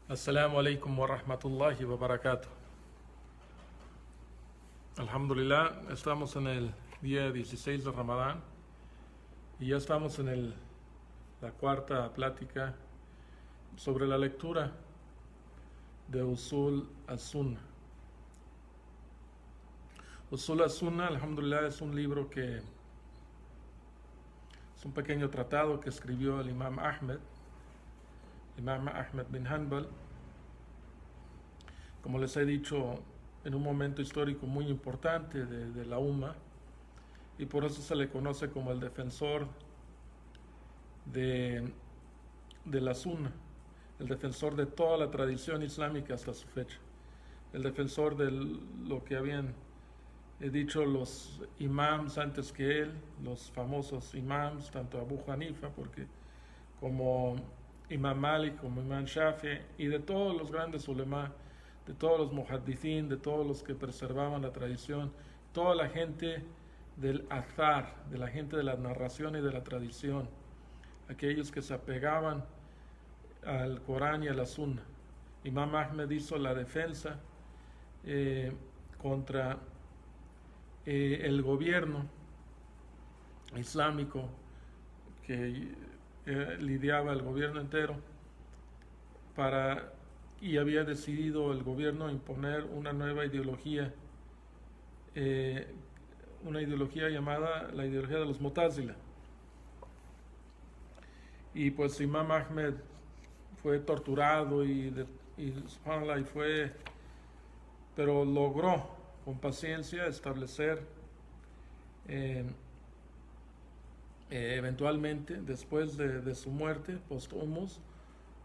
Assalamu alaikum wa rahmatullahi wa barakatuh. Alhamdulillah, estamos en el día 16 de Ramadán y ya estamos en la cuarta plática sobre la lectura de Usul al-Sunnah. Usul al-Sunnah, alhamdulillah, es un libro que es un pequeño tratado que escribió el Imam Ahmed bin Hanbal, como les he dicho, en un momento histórico muy importante de la Umma, y por eso se le conoce como el defensor de la Sunna, el defensor de toda la tradición islámica hasta su fecha, el defensor de lo que habían dicho los imams antes que él, los famosos imams, tanto Abu Hanifa como Imam Malik, como Imam Shafi, y de todos los grandes ulema, de todos los muhaddithin, de todos los que preservaban la tradición, toda la gente del azar, de la gente de la narración y de la tradición, aquellos que se apegaban al Corán y a la Sunna. Imam Ahmed hizo la defensa contra el gobierno islámico que lidiaba el gobierno entero y había decidido el gobierno imponer una nueva ideología, una ideología llamada la ideología de los Mu'tazila. Y pues Imam Ahmed fue torturado subhanallah, pero logró con paciencia establecer eventualmente, después de su muerte, posthumos,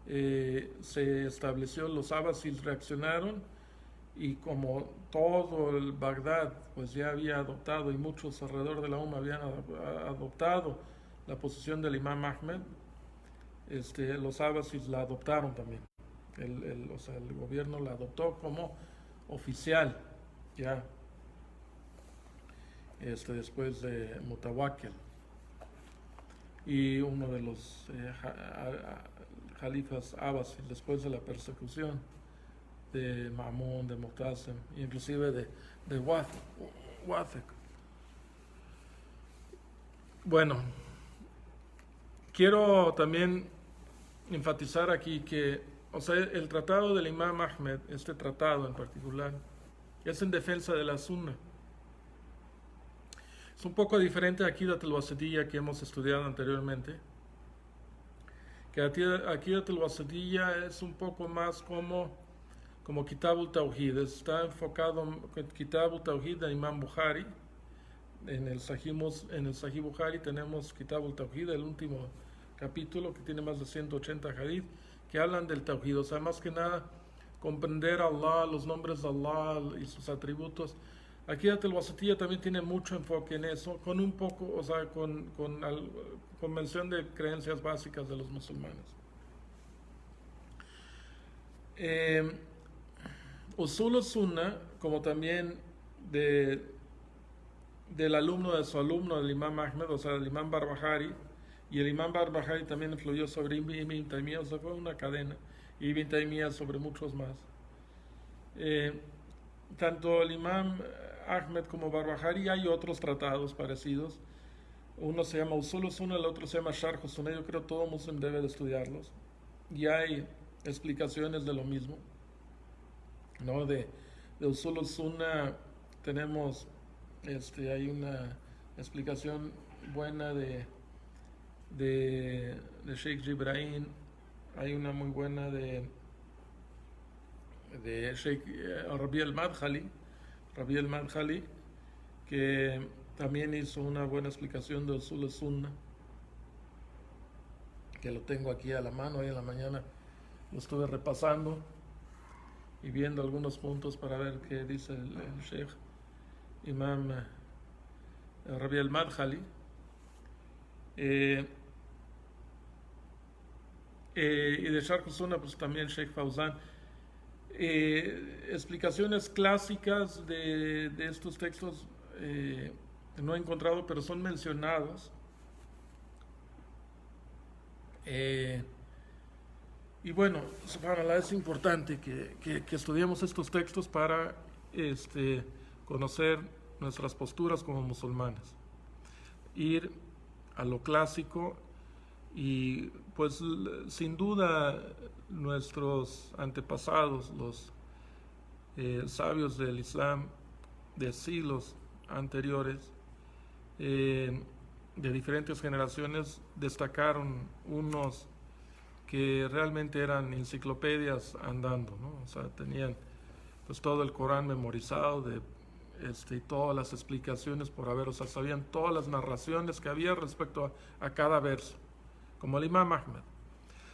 se estableció, los abbasids reaccionaron, y como todo el Bagdad pues ya había adoptado, y muchos alrededor de la Umma habían adoptado la posición del Imam Ahmed, los abbasids la adoptaron también. El gobierno la adoptó como oficial ya después de Mutawakkil, y uno de los jalifas abbasids después de la persecución de Ma'mun, de Mu'tasim, inclusive de Wathiq. Bueno, quiero también enfatizar aquí que, el tratado del Imam Ahmed, este tratado en particular, es en defensa de la Sunna. Es un poco diferente a Aqidat al-Wasitiyya que hemos estudiado anteriormente, que Aqidat al-Wasitiyya es un poco más como Kitab al-Tawhid, está enfocado en Kitab al-Tawhid de Imam Bukhari. En el Sahih Bukhari tenemos Kitab al-Tawhid, el último capítulo, que tiene más de 180 hadith que hablan del Tawhid, más que nada comprender a Allah, los nombres de Allah y sus atributos. Aqidat al-Wasitiyya también tiene mucho enfoque en eso, con un poco, con mención de creencias básicas de los musulmanes. Usul al-Sunnah, como también del alumno de su alumno, el Imam Ahmed, el Imam Barbahari, y el Imam Barbahari también influyó sobre Ibn Taymiyyah, fue una cadena, y Ibn Taymiyyah sobre muchos más. Tanto el Imam Ahmed como Barbahari, hay otros tratados parecidos. Uno se llama Usul al-Sunnah, el otro se llama Sharh al-Sunnah. Yo creo que todo muslim debe de estudiarlos, y hay explicaciones de lo mismo, ¿no? De Usul al-Sunnah tenemos hay una explicación buena de Sheikh Jibra'in, hay una muy buena de Sheikh Rabi al-Madkhali, que también hizo una buena explicación de Usul al-Sunnah, que lo tengo aquí a la mano. Hoy en la mañana lo estuve repasando y viendo algunos puntos para ver qué dice el Sheikh Imam Rabi al-Madkhali. Y de Sharh al-Sunnah pues también Sheikh Fawzan. Explicaciones clásicas de estos textos no he encontrado, pero son mencionados. Y bueno, subhanallah, es importante que estudiemos estos textos para conocer nuestras posturas como musulmanes. Ir a lo clásico y pues sin duda nuestros antepasados, los sabios del Islam de siglos anteriores, de diferentes generaciones, destacaron unos que realmente eran enciclopedias andando, ¿no? O sea, tenían pues todo el Corán memorizado y todas las explicaciones por haber, o sea, sabían todas las narraciones que había respecto a cada verso, como el Imam Ahmed.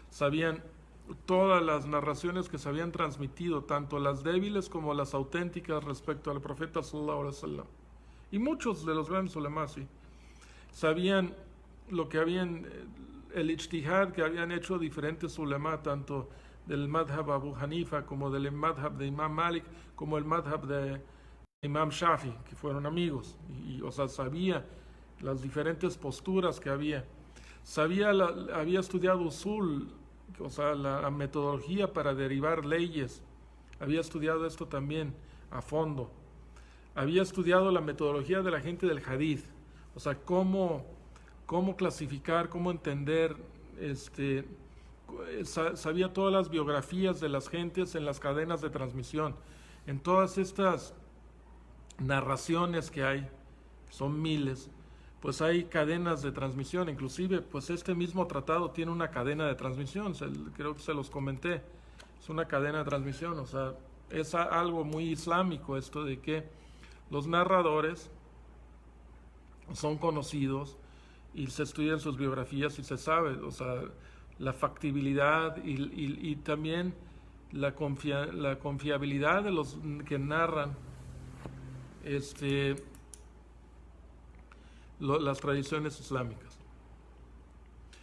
Sabían todas las narraciones que se habían transmitido, tanto las débiles como las auténticas respecto al profeta sallallahu alaihi wasallam. Y muchos de los grandes ulemas, sí, sabían lo que habían, el ijtihad que habían hecho diferentes ulema, tanto del madhab Abu Hanifa como del madhab de Imam Malik, como el madhab de Imam Shafi, que fueron amigos, o sea, sabía las diferentes posturas que había. Había estudiado usul, o sea, la metodología para derivar leyes. Había estudiado esto también a fondo. Había estudiado la metodología de la gente del hadith, o sea, cómo clasificar, cómo entender, sabía todas las biografías de las gentes en las cadenas de transmisión, en todas estas narraciones que hay, son miles, pues hay cadenas de transmisión. Inclusive pues este mismo tratado tiene una cadena de transmisión, creo que se los comenté, es una cadena de transmisión, o sea, es algo muy islámico esto de que los narradores son conocidos y se estudian sus biografías y se sabe, o sea, la factibilidad y también la confiabilidad de los que narran las tradiciones islámicas.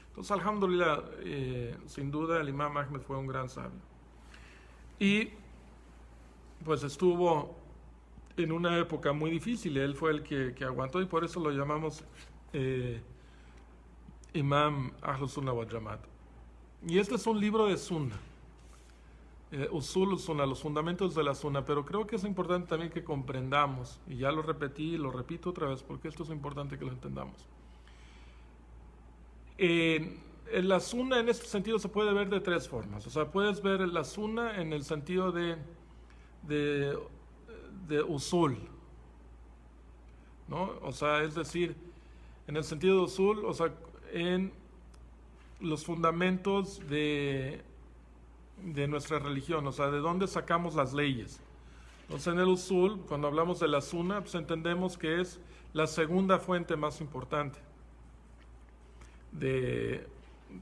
Entonces, alhamdulillah, sin duda el Imam Ahmed fue un gran sabio. Y pues estuvo en una época muy difícil, él fue el que aguantó y por eso lo llamamos Imam Ahlus Sunnah wal Jamaat. Y este es un libro de Sunnah, Usul Sunnah, los fundamentos de la Sunnah, pero creo que es importante también que comprendamos, y ya lo repetí y lo repito otra vez porque esto es importante que lo entendamos. La Sunnah en este sentido se puede ver de tres formas, o sea, puedes ver la Sunnah en el sentido de usul, ¿no? O sea, es decir, en el sentido de usul, o sea, en los fundamentos de nuestra religión, o sea, de dónde sacamos las leyes. Entonces, en el usul, cuando hablamos de la Sunnah, pues entendemos que es la segunda fuente más importante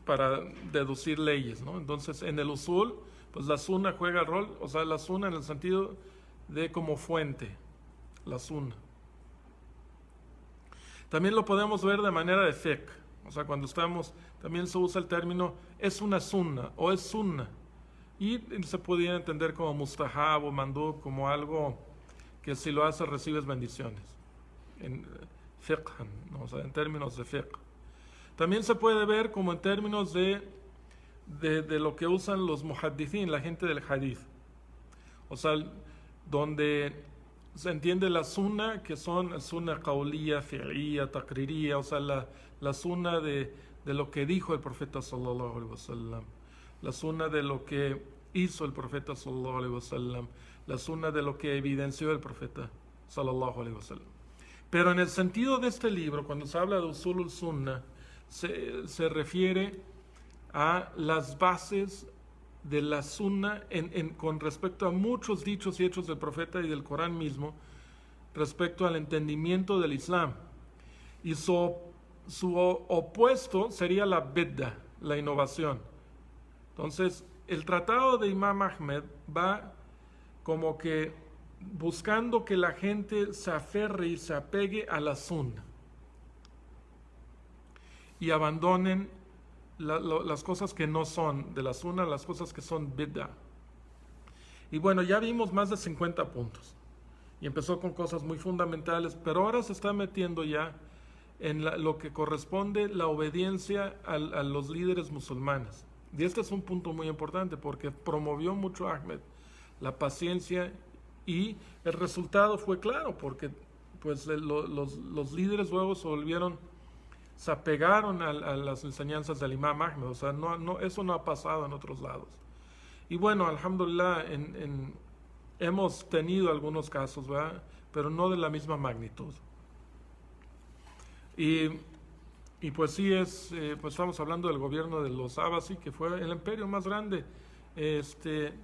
para deducir leyes, ¿no? Entonces, en el usul, pues la Sunnah juega el rol, o sea, la Sunnah en el sentido de como fuente, la Sunnah. También lo podemos ver de manera de fiqh, o sea, cuando también se usa el término es una Sunnah o es Sunnah, y se podría entender como mustahab o mandub, como algo que si lo haces recibes bendiciones, en fiqhan, ¿no? O sea, en términos de fiqh. También se puede ver como en términos de lo que usan los muhaddithin, la gente del hadith, o sea, donde se entiende la sunnah, que son sunnah qawliya, fi'liya, taqririya, o sea, la sunnah de lo que dijo el profeta sallallahu alaihi wasallam, la sunnah de lo que hizo el profeta sallallahu alaihi wasallam, la sunnah de lo que evidenció el profeta sallallahu alaihi wasallam. Pero en el sentido de este libro, cuando se habla de usulul sunnah, se refiere a las bases de la Sunnah con respecto a muchos dichos y hechos del profeta y del Corán mismo, respecto al entendimiento del Islam. Y su opuesto sería la bid'ah, la innovación. Entonces, el tratado de Imam Ahmed va como que buscando que la gente se aferre y se apegue a la Sunnah y abandonen las cosas que no son de la Sunnah, las cosas que son bid'ah. Y bueno, ya vimos más de 50 puntos. Y empezó con cosas muy fundamentales, pero ahora se está metiendo ya en lo que corresponde la obediencia a los líderes musulmanes. Y este es un punto muy importante porque promovió mucho Ahmed la paciencia y el resultado fue claro porque pues los líderes luego se apegaron a las enseñanzas del Imam Ahmed, o sea, eso no ha pasado en otros lados. Y bueno, alhamdulillah, hemos tenido algunos casos, ¿verdad? Pero no de la misma magnitud. Y, y pues sí pues estamos hablando del gobierno de los Abbasi, que fue el imperio más grande, de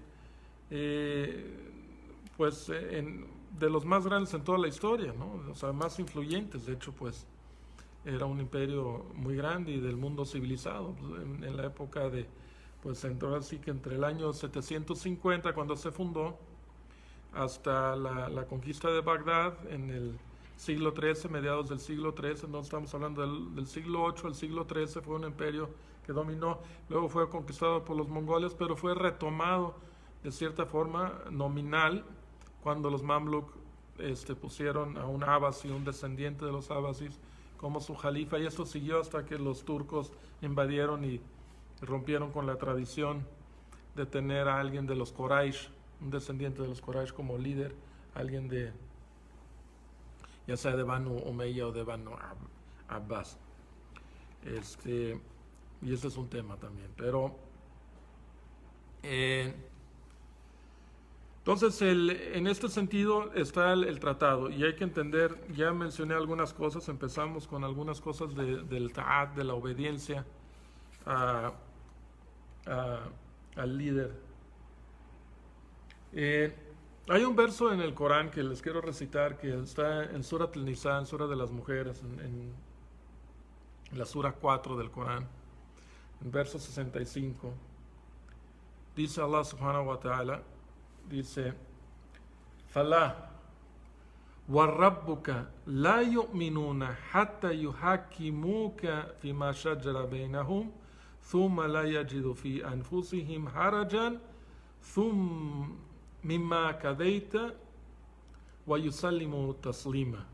los más grandes en toda la historia, ¿no? O sea, más influyentes, de hecho, pues era un imperio muy grande y del mundo civilizado, pues, en la época pues entró así que entre el año 750, cuando se fundó, hasta la conquista de Bagdad en el siglo XIII, mediados del siglo XIII, no estamos hablando del siglo VIII, el siglo XIII fue un imperio que dominó, luego fue conquistado por los mongoles, pero fue retomado de cierta forma nominal cuando los Mamluk pusieron a un Abbasi, un descendiente de los Abbasis, como su jalifa, y esto siguió hasta que los turcos invadieron y rompieron con la tradición de tener a alguien de los Quraysh, un descendiente de los Quraysh como líder, alguien ya sea de Banu Umayya o de Banu Abbas. Y ese es un tema también. Pero entonces en este sentido está el tratado y hay que entender, ya mencioné algunas cosas, empezamos con algunas cosas del ta'at, de la obediencia al líder. Hay un verso en el Corán que les quiero recitar que está en Surat al-Nisa, en Sura de las Mujeres, en la Sura 4 del Corán, en verso 65. Dice Allah subhanahu wa ta'ala, dice, Fala وَرَبُّكَ لَا يُؤْمِنُونَ حَتَّى يُحَكِّمُوكَ فِيمَا شَجَرَ بَيْنَهُمْ ثُمَّ لَا يَجِدُوا فِي أَنفُسِهِمْ حَرَجًا ثُمَّ مِمَّا قَضَيْتَ وَيُسَلِّمُوا تَسْلِيمًا.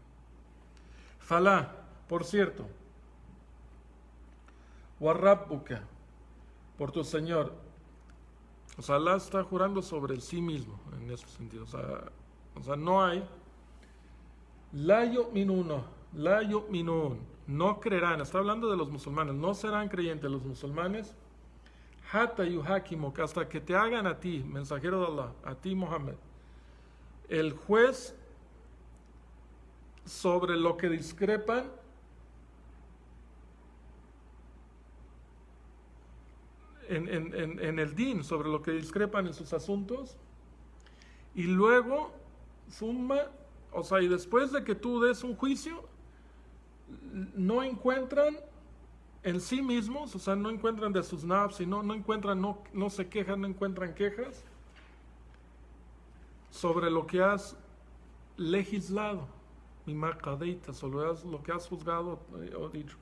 Fala, por cierto, وَرَبُّكَ, por tu Señor. O sea, Allah está jurando sobre sí mismo en ese sentido. O sea, no hay. La yu'minun, no creerán. Está hablando de los musulmanes. No serán creyentes los musulmanes. Hatta yuhakimuk, hasta que te hagan a ti, mensajero de Allah, a ti Muhammad, el juez sobre lo que discrepan en el din, sobre lo que discrepan en sus asuntos, y luego summa, o sea, y después de que tú des un juicio, no encuentran en sí mismos, o sea, no encuentran de sus nafs, y no encuentran, no se quejan, no encuentran quejas sobre lo que has legislado, mimma qadaita, sobre lo que has juzgado o dicho.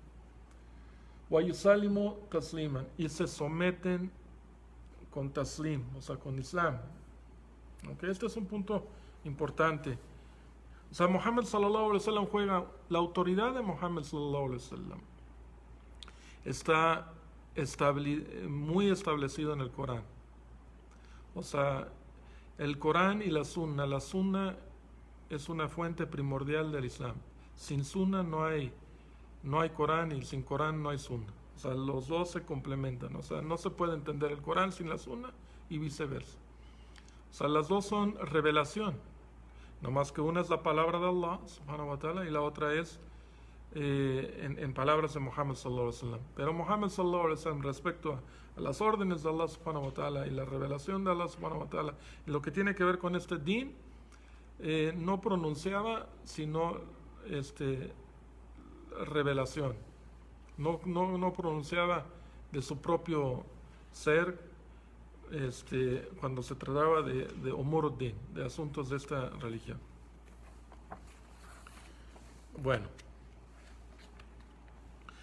Wayusalimu tasliman, y se someten con taslim, o sea, con Islam. Okay, este es un punto importante. O sea, Muhammad sallallahu alaihi wasallam juega, la autoridad de Muhammad sallallahu alaihi wasallam está muy establecido en el Corán. O sea, el Corán y la Sunna es una fuente primordial del Islam. Sin Sunna no hay Corán, y sin Corán no hay Sunna. O sea, los dos se complementan. O sea, no se puede entender el Corán sin la Sunna y viceversa. O sea, las dos son revelación. No más que una es la palabra de Allah, subhanahu wa ta'ala, y la otra es en palabras de Muhammad sallallahu alaihi wasallam. Pero Muhammad sallallahu alaihi wasallam, respecto a las órdenes de Allah subhanahu wa ta'ala y la revelación de Allah subhanahu wa ta'ala, y lo que tiene que ver con este din, no pronunciaba sino revelación. No pronunciaba de su propio ser cuando se trataba de Umuruddin, de asuntos de esta religión. Bueno,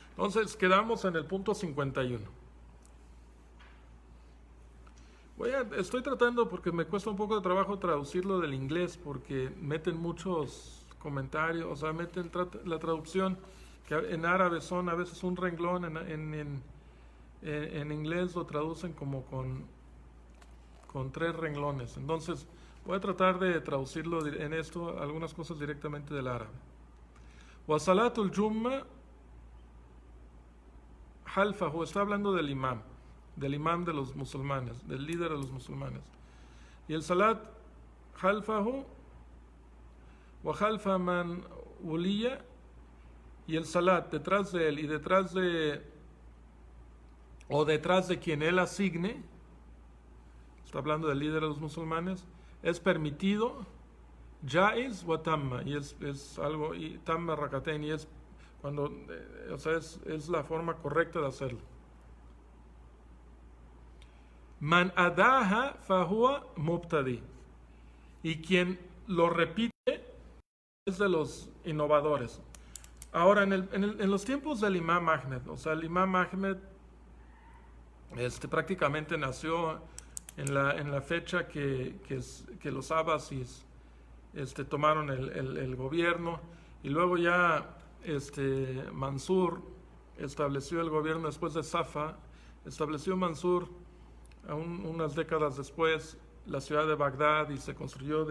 entonces quedamos en el punto 51. Estoy tratando, porque me cuesta un poco de trabajo traducirlo del inglés, porque meten muchos comentarios, o sea, meten la traducción, que en árabe son a veces un renglón, En inglés lo traducen como con 3 renglones. Entonces, voy a tratar de traducirlo en esto, algunas cosas directamente del árabe. Wasalatul Jumma Halfahu, está hablando del imam de los musulmanes, del líder de los musulmanes. Y el salat Halfahu wa halfa man uliya, y el salat detrás de él y detrás de quien él asigne, está hablando del líder de los musulmanes, es permitido, jaiz wa tamma, y es algo, y tamma rakatain, y es cuando, o sea, es la forma correcta de hacerlo. Man adaha fahuwa mubtadi, y quien lo repite es de los innovadores. Ahora, en los tiempos del Imam Ahmed, o sea, el Imam Ahmed prácticamente nació en la fecha que los abbasis tomaron el gobierno, y luego ya Mansur estableció el gobierno después de Safa, estableció Mansur unas décadas después la ciudad de Bagdad, y se construyó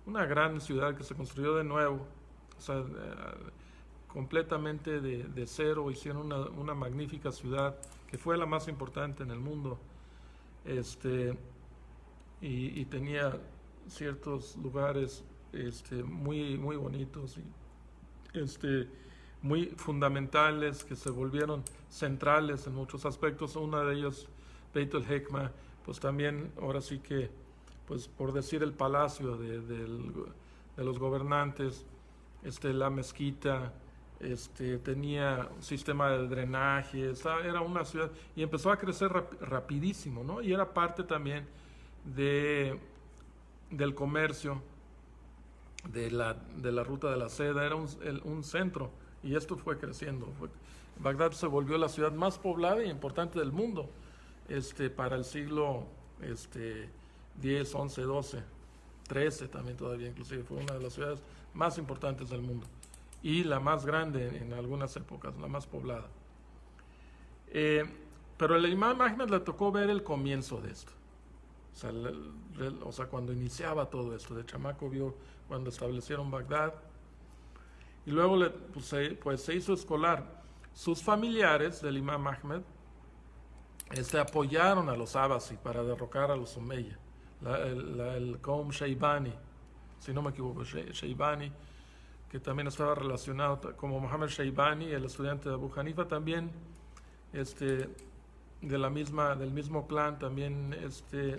una gran ciudad que se construyó de nuevo, o sea, completamente de cero. Hicieron una magnífica ciudad que fue la más importante en el mundo, y tenía ciertos lugares muy, muy bonitos y muy fundamentales, que se volvieron centrales en muchos aspectos. Uno de ellos, Beit el-Hekma, pues también, ahora sí que, pues por decir, el palacio de los gobernantes, la mezquita, tenía un sistema de drenaje, era una ciudad, y empezó a crecer rapidísimo, ¿no? Y era parte también del comercio, de la ruta de la seda, era un centro, y esto fue creciendo. Bagdad se volvió la ciudad más poblada y importante del mundo, para el siglo 10, 11, 12, 13 también todavía, inclusive fue una de las ciudades más importantes del mundo, y la más grande en algunas épocas, la más poblada. Pero el Imam Ahmed le tocó ver el comienzo de esto. O sea, cuando iniciaba todo esto, de chamaco vio cuando establecieron Bagdad, y luego pues se hizo escolar. Sus familiares del Imam Ahmed apoyaron a los Abbasi para derrocar a los Umayya, el Qawm Shaybani, si no me equivoco, Shaybani, que también estaba relacionado como Muhammad Shaybani, el estudiante de Abu Hanifa, también del mismo clan, también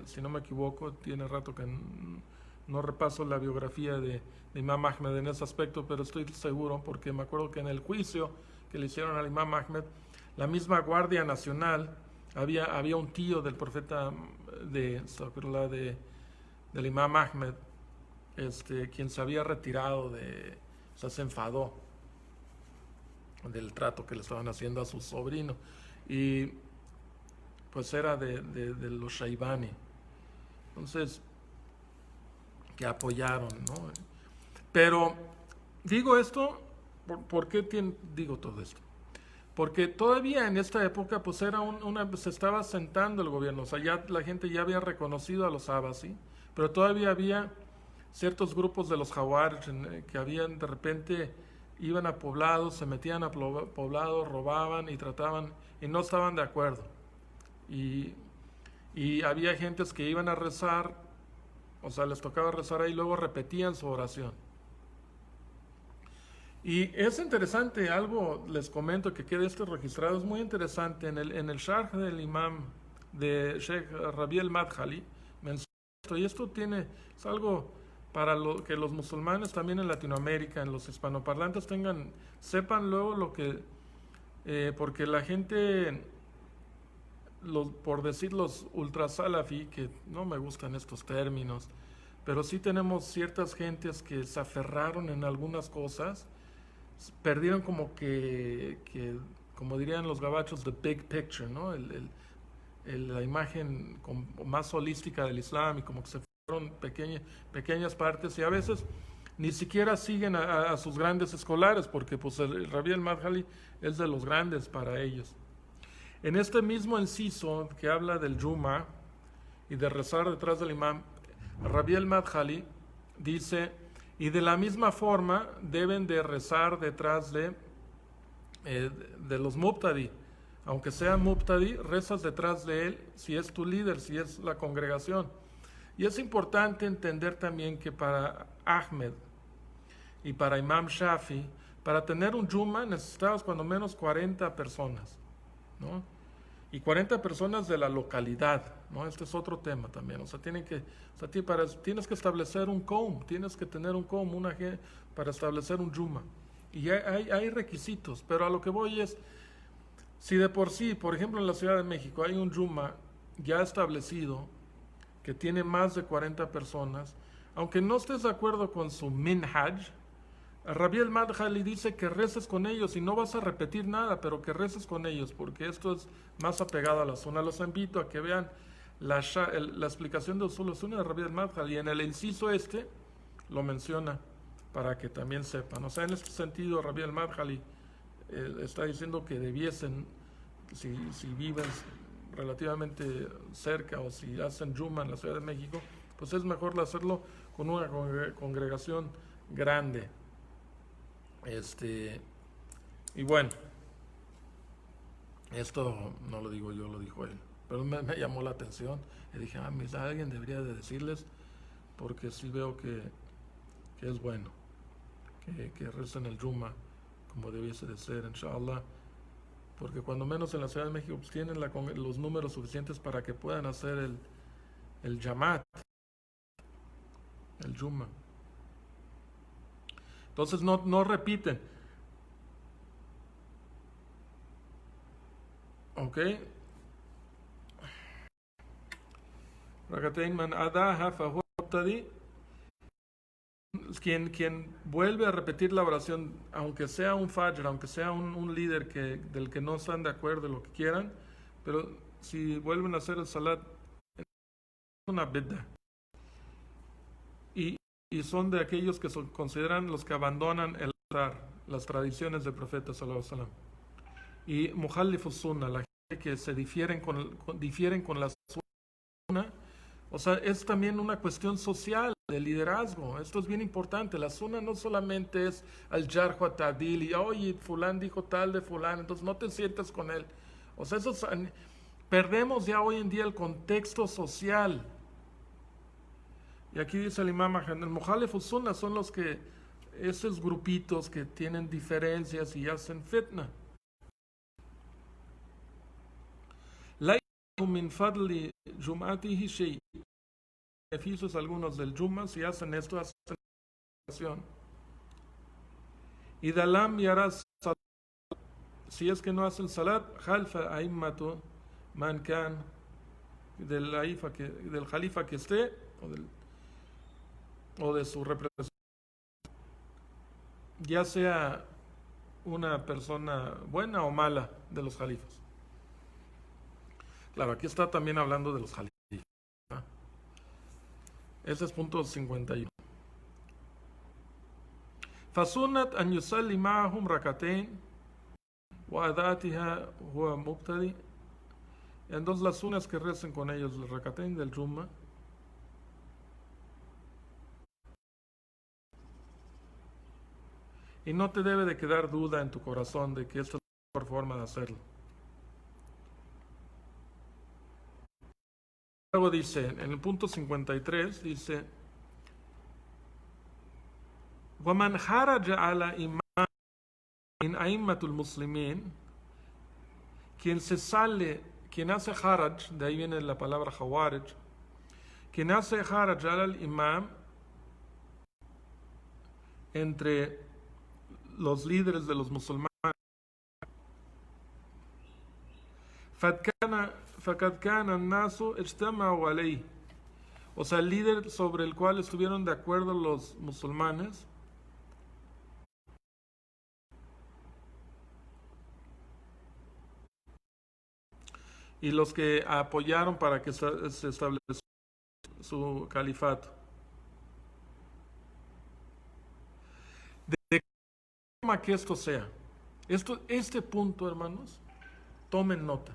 si no me equivoco, tiene rato que no repaso la biografía de Imam Ahmed en ese aspecto, pero estoy seguro porque me acuerdo que en el juicio que le hicieron al Imam Ahmed, la misma Guardia Nacional, había un tío del profeta del Imam Ahmed, quien se había retirado o sea, se enfadó del trato que le estaban haciendo a su sobrino, y pues era de los Shaybani. Entonces, que apoyaron, ¿no? Pero digo esto, ¿por qué digo todo esto? Porque todavía en esta época pues era se estaba asentando el gobierno, o sea, ya la gente ya había reconocido a los Abbasi, pero todavía había ciertos grupos de los Jawarij que habían, de repente iban a poblados, se metían a poblados, robaban y trataban, y no estaban de acuerdo. Y había gentes que iban a rezar, o sea, les tocaba rezar ahí, y luego repetían su oración. Y es interesante, algo les comento que quede esto registrado, es muy interesante. En el Sharh del Imam de Sheikh Rabi al-Madkhali menciona esto, y esto es algo para que los musulmanes también en Latinoamérica, en los hispanoparlantes, sepan luego lo que, porque la gente, por decir los ultrasalafi, que no me gustan estos términos, pero sí tenemos ciertas gentes que se aferraron en algunas cosas, perdieron como como dirían los gabachos, the big picture, ¿no? La imagen más holística del Islam, y como que se fueron pequeñas partes, y a veces ni siquiera siguen a sus grandes escolares, porque pues el Rabi al-Madkhali es de los grandes para ellos. En este mismo inciso que habla del Juma y de rezar detrás del imam, Rabbi el-Madkhali dice, y de la misma forma deben de rezar detrás de los Muqtadi. Aunque sea Muqtadi, rezas detrás de él si es tu líder, si es la congregación. Y es importante entender también que para Ahmed y para Imam Shafi, para tener un Juma necesitabas cuando menos 40 personas, ¿no? Y 40 personas de la localidad, ¿no? Este es otro tema también. O sea, tienes que establecer un QOM, tienes que tener un QOM, para establecer un Juma. Y hay requisitos, pero a lo que voy es, si de por sí, por ejemplo en la Ciudad de México, hay un Juma ya establecido, que tiene más de 40 personas, aunque no estés de acuerdo con su minhaj, Rabbi el-Madkhali dice que reces con ellos y no vas a repetir nada, pero que reces con ellos, porque esto es más apegado a la sunna. Los invito a que vean la explicación de Usul al-Sunna de Rabbi el-Madkhali, y en el inciso lo menciona para que también sepan. O sea, en este sentido, Rabbi el-Madkhali está diciendo que debiesen, si viven relativamente cerca o si hacen Juma en la Ciudad de México, pues es mejor hacerlo con una congregación grande. Y bueno, esto no lo digo yo, lo dijo él, pero me llamó la atención y dije, alguien debería de decirles, porque sí veo que es bueno que recen el Juma como debiese de ser, inshallah, porque cuando menos en la Ciudad de México pues, tienen los números suficientes para que puedan hacer el Jamat, el Juma. Entonces no repiten. ¿Ok? Rakatain man adaha fahuwa muqtadi. Quien vuelve a repetir la oración, aunque sea un fajr, aunque sea un líder del que no están de acuerdo, lo que quieran, pero si vuelven a hacer el salat, es una bid'ah. Y son de aquellos que consideran los que abandonan las tradiciones del profeta sallallahu alaihi wasallam. Y mukhalifu sunna, la gente que se difieren con la sunna, o sea, es también una cuestión social, de liderazgo. Esto es bien importante. La sunna no solamente es al jarh wa ta'dil y oye, fulán dijo tal de fulán, entonces no te sientas con él. O sea, perdemos ya hoy en día el contexto social. Y aquí dice el imam, el mukhalifu sunna son esos grupitos que tienen diferencias y hacen fitna. La min fadli jum'atihi shay. Beneficios algunos del Juma, si hacen esto, hacen oración. Y dalam yaras, si es que no hacen salat, khalfa a'immatu man kan, del jalifa que esté, o de su representante, ya sea una persona buena o mala de los jalifas. Claro, aquí está también hablando de los jalifas. Ese es punto 51. فسنت أن يصلي معهم ركعتين وأذاتها هو مبتدئ. Entonces las sunas que recen con ellos el rakatain del Juma, y no te debe de quedar duda en tu corazón de que esta es la mejor forma de hacerlo. Luego dice, en el punto 53, dice, وَمَنْ خَرَجَ عَلَى إِمَامٍ مِنْ أَئِمَّةِ الْمُسْلِمِينَ, quien hace haraj, de ahí viene la palabra khawarij, quien hace haraj al imam entre los líderes de los musulmanes, فَقَدْ كَانَ النَّاسُ اجْتَمَعُوا عَلَيْهِ. O sea, el líder sobre el cual estuvieron de acuerdo los musulmanes, y los que apoyaron para que se estableciera su califato. De forma que esto sea. Este punto, hermanos, tomen nota.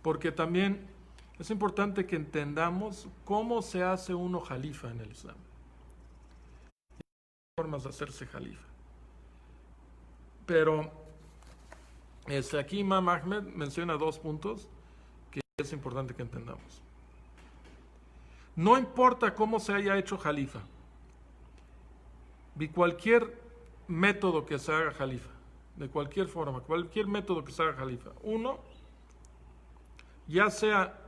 porque también es importante que entendamos cómo se hace uno jalifa en el Islam. Hay formas de hacerse jalifa. Pero aquí Imam Ahmed menciona 2 puntos que es importante que entendamos. No importa cómo se haya hecho jalifa, de cualquier método que se haga jalifa, de cualquier forma, cualquier método que se haga jalifa. Uno, ya sea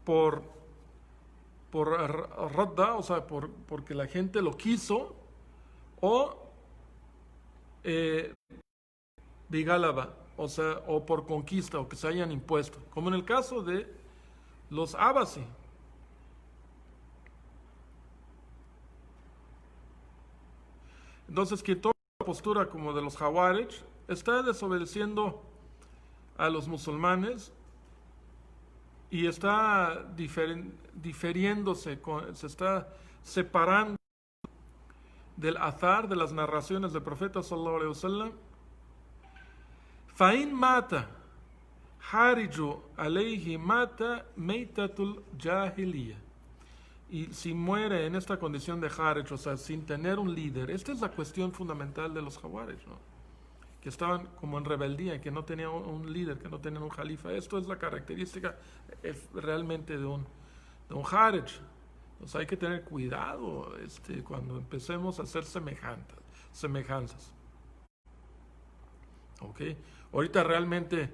por radda, o sea, porque la gente lo quiso, o bigalaba, o sea, o por conquista, o que se hayan impuesto, como en el caso de los Abasi. Entonces, quien toma la postura como de los Jawarij está desobedeciendo a los musulmanes y está diferiéndose, se está separando del azar, de las narraciones del profeta sallallahu alaihi wasallam. Fa'in mata hariju alayhi mata meitatul jahiliya. Y si muere en esta condición de harij, o sea, sin tener un líder, esta es la cuestión fundamental de los Jawarij, ¿no? Que estaban como en rebeldía, que no tenían un líder, que no tenían un jalifa. Esto es la característica realmente de un harij. Entonces hay que tener cuidado cuando empecemos a hacer semejanzas. ¿Ok? Ahorita realmente,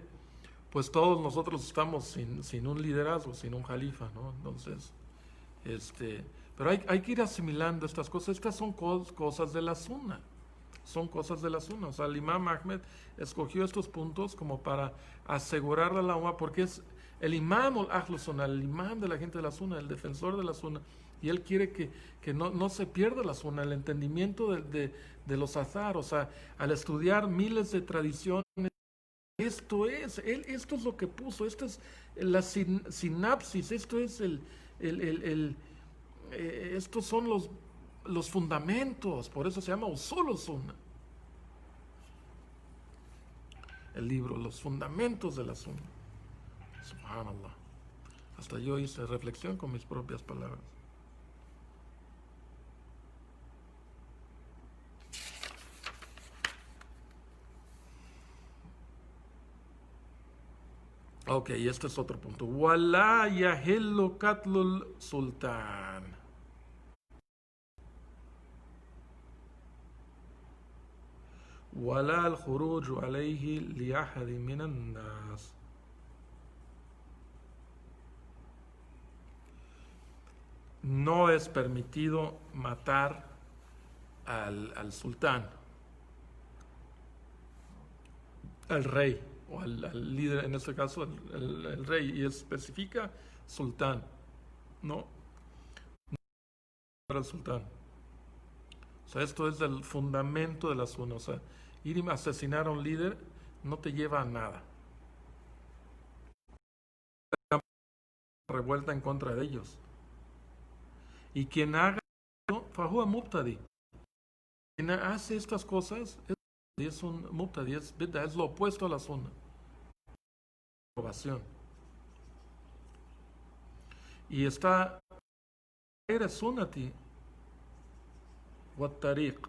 pues todos nosotros estamos sin un liderazgo, sin un jalifa, ¿no? Entonces, pero hay que ir asimilando estas cosas. Estas son cosas de la sunna. Son cosas de la sunna. O sea, el Imam Ahmed escogió estos puntos como para asegurar a la umma, porque es el imam al sunna, el imam de la gente de la sunna, el defensor de la sunna, y él quiere que no se pierda la sunna, el entendimiento de los azar. O sea, al estudiar miles de tradiciones, esto es lo que puso, esto es la sinapsis, esto es estos son los fundamentos, por eso se llama Usul Sunna. El libro, los fundamentos de la Sunna. Subhanallah. Hasta yo hice reflexión con mis propias palabras. Ok, y este es otro punto. Wala yahillu qatlul sultan. ولا الخروج عليه لأحد من الناس. No es permitido matar al sultán, al rey, o al líder, en este caso el rey, y especifica sultán, no al sultán. O sea, esto es el fundamento de la sunna. O sea, ir y asesinar a un líder no te lleva a nada. Revuelta en contra de ellos. Y quien haga esto, fahuwa mubtadi. Quien hace estas cosas es un mubtadi, es bid'a, es lo opuesto a la sunna. Aprobación. Y está eres sunnati wa tariq.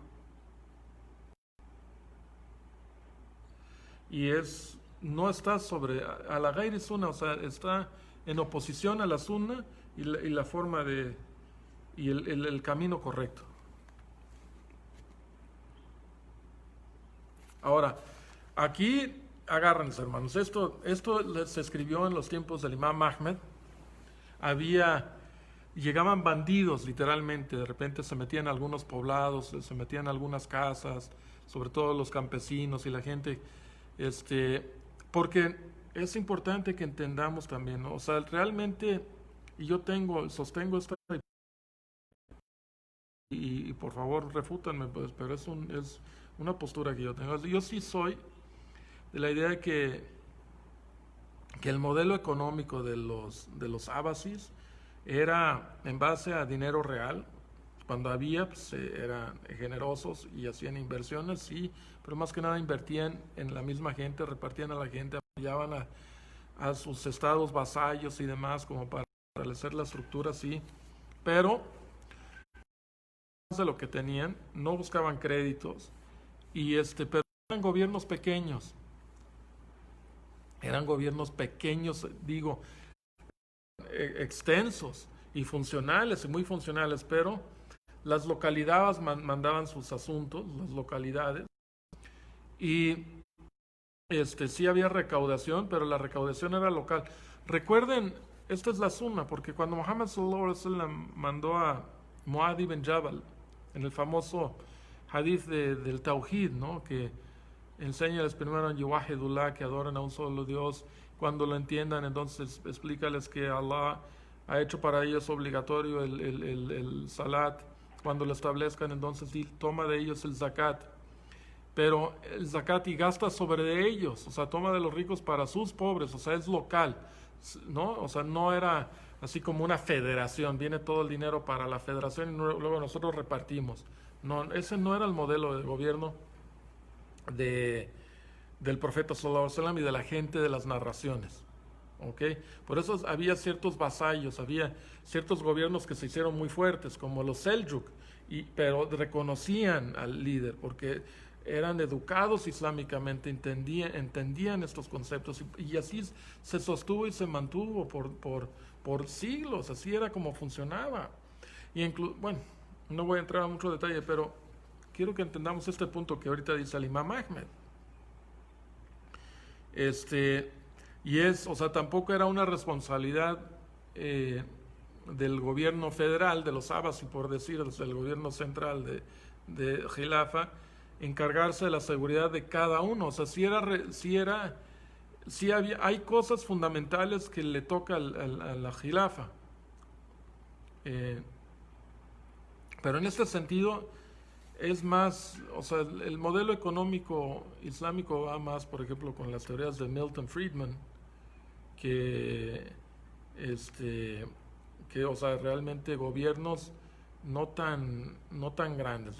Y no está sobre a la gairi sunna, o sea, está en oposición a la sunna y la forma y el camino correcto. Ahora, aquí agárrense, hermanos, esto se escribió en los tiempos del Imam Ahmed. Llegaban bandidos, literalmente, de repente se metían a algunos poblados, se metían a algunas casas, sobre todo los campesinos y la gente, porque es importante que entendamos también, ¿no? O sea, realmente, y yo sostengo esta, y por favor refútanme, pues, pero es una postura que yo tengo. Yo sí soy de la idea de que el modelo económico de los abasis era en base a dinero real. Cuando había, pues, eran generosos y hacían inversiones, sí, pero más que nada invertían en la misma gente, repartían a la gente, apoyaban a sus estados vasallos y demás, como para fortalecer la estructura, sí, pero de lo que tenían, no buscaban créditos, pero eran gobiernos pequeños, digo, extensos y funcionales, y muy funcionales, pero las localidades mandaban sus asuntos, las localidades, y sí había recaudación, pero la recaudación era local. Recuerden, esta es la sunna, porque cuando Muhammad sallallahu alaihi wasallam mandó a Muad ibn Jabal, en el famoso hadith del Tawhid, ¿no? Que enséñales primero en Yuwahidullah, que adoran a un solo Dios. Cuando lo entiendan, entonces explícales que Allah ha hecho para ellos obligatorio el salat. Cuando lo establezcan, entonces toma de ellos el zakat. Pero el zakat y gasta sobre ellos, o sea, toma de los ricos para sus pobres, o sea, es local, ¿no? O sea, no era así como una federación, viene todo el dinero para la federación y luego nosotros repartimos. No, ese no era el modelo de gobierno del profeta sallallahu alaihi wasallam y de la gente de las narraciones. ¿Ok? Por eso había ciertos vasallos, había ciertos gobiernos que se hicieron muy fuertes, como los Seljuk, pero reconocían al líder porque eran educados islámicamente, entendían estos conceptos y así se sostuvo y se mantuvo por siglos, así era como funcionaba. Bueno, no voy a entrar a mucho detalle, pero quiero que entendamos este punto que ahorita dice el Imam Ahmed. O sea, tampoco era una responsabilidad del gobierno federal, de los abbas, y por decir, del gobierno central de Khilafa, encargarse de la seguridad de cada uno. O sea, hay cosas fundamentales que le toca a la Khilafa. Pero en este sentido es más, o sea, el modelo económico islámico va más, por ejemplo, con las teorías de Milton Friedman, que o sea, realmente gobiernos no tan grandes,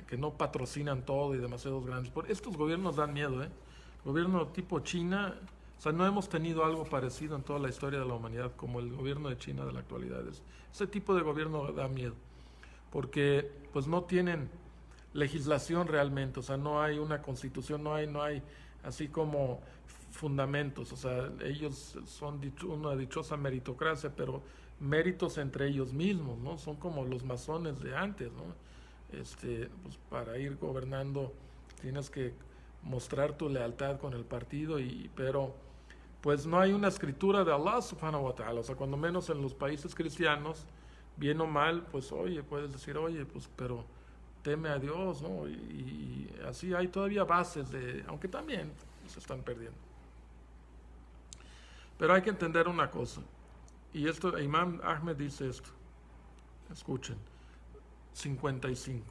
que no patrocinan todo y demasiados grandes. Estos gobiernos dan miedo, ¿eh? Gobierno tipo China, o sea, no hemos tenido algo parecido en toda la historia de la humanidad como el gobierno de China de la actualidad. Ese tipo de gobierno da miedo, porque pues no tienen legislación realmente, o sea, no hay una constitución, no hay así como fundamentos, o sea, ellos son una dichosa meritocracia, pero méritos entre ellos mismos, ¿no? Son como los masones de antes, ¿no? Pues para ir gobernando tienes que mostrar tu lealtad con el partido, pero pues no hay una escritura de Allah subhanahu wa ta'ala, o sea, cuando menos en los países cristianos, bien o mal, pues oye, puedes decir, oye, pues pero teme a Dios, ¿no? Y así hay todavía bases aunque también se están perdiendo. Pero hay que entender una cosa, y esto, Imam Ahmed dice esto, escuchen, 55.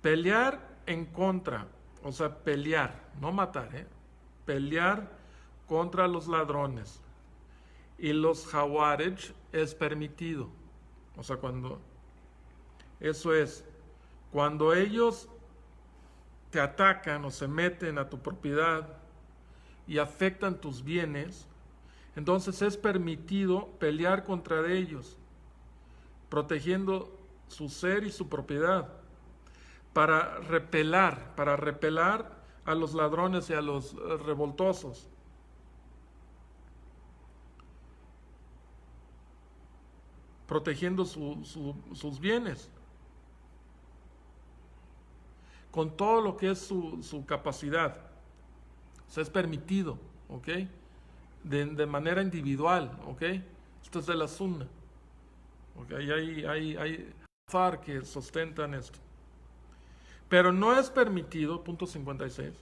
Pelear en contra, o sea, pelear, no matar, pelear contra los ladrones y los Khawarij es permitido. O sea, cuando ellos te atacan o se meten a tu propiedad y afectan tus bienes, entonces es permitido pelear contra ellos, protegiendo su ser y su propiedad, para repelar a los ladrones y a los revoltosos. Protegiendo sus bienes, con todo lo que es su capacidad. O sea, es permitido, ¿ok? De manera individual, ¿ok? Esto es de la sunna. ¿Okay? Hay far que sustentan esto. Pero no es permitido, punto 56,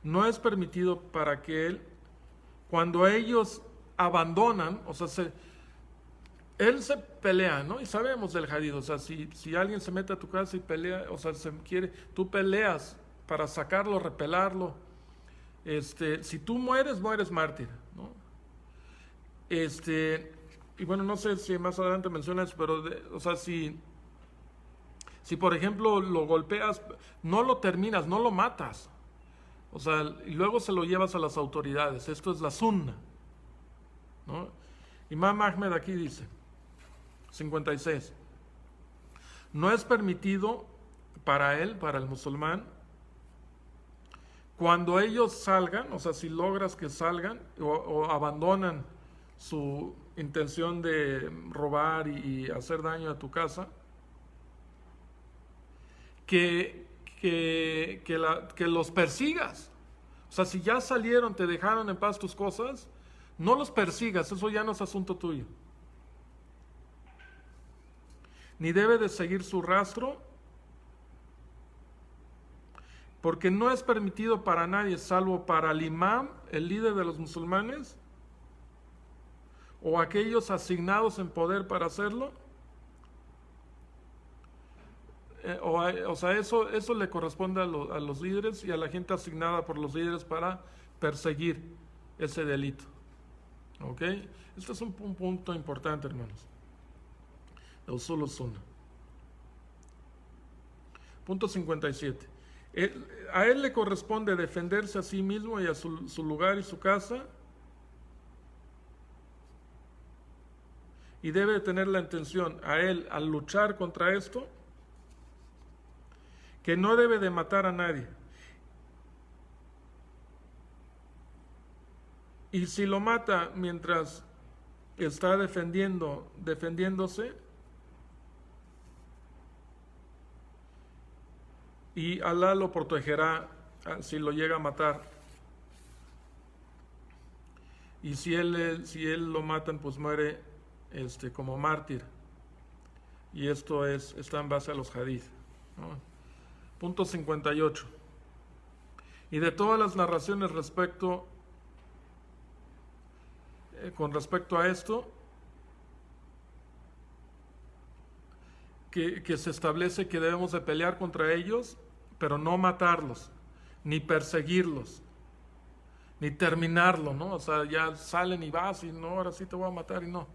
no es permitido para que cuando ellos abandonan, o sea, él se pelea, ¿no? Y sabemos del hadith, o sea, si alguien se mete a tu casa y pelea, o sea, tú peleas para sacarlo, repelarlo. Si tú mueres mártir, ¿no? Y bueno, no sé si más adelante mencionas, pero, o sea, si por ejemplo lo golpeas, no lo terminas, no lo matas, O sea, y luego se lo llevas a las autoridades. Esto es la sunna, ¿no? Imam Ahmed aquí dice, 56, no es permitido para él, para el musulmán, cuando ellos salgan, o sea, si logras que salgan o abandonan su intención de robar y hacer daño a tu casa, que los persigas. O sea, si ya salieron, te dejaron en paz tus cosas, no los persigas, eso ya no es asunto tuyo. Ni debe de seguir su rastro, porque no es permitido para nadie, salvo para el imam, el líder de los musulmanes, o aquellos asignados en poder para hacerlo. O sea, eso le corresponde a los líderes y a la gente asignada por los líderes para perseguir ese delito. ¿Ok? Este es un punto importante, hermanos. El usul sunnah. Punto 57. A él le corresponde defenderse a sí mismo y a su lugar y su casa, y debe de tener la intención a él, al luchar contra esto, que no debe de matar a nadie. Y si lo mata mientras está defendiéndose, y Alá lo protegerá si lo llega a matar. Y si él lo matan, pues muere como mártir. Y esto está en base a los hadith, ¿no? Punto 58. Y de todas las narraciones con respecto a esto, que se establece que debemos de pelear contra ellos, pero no matarlos, ni perseguirlos, ni terminarlo, ¿no? O sea, ya salen y vas y no, ahora sí te voy a matar y no.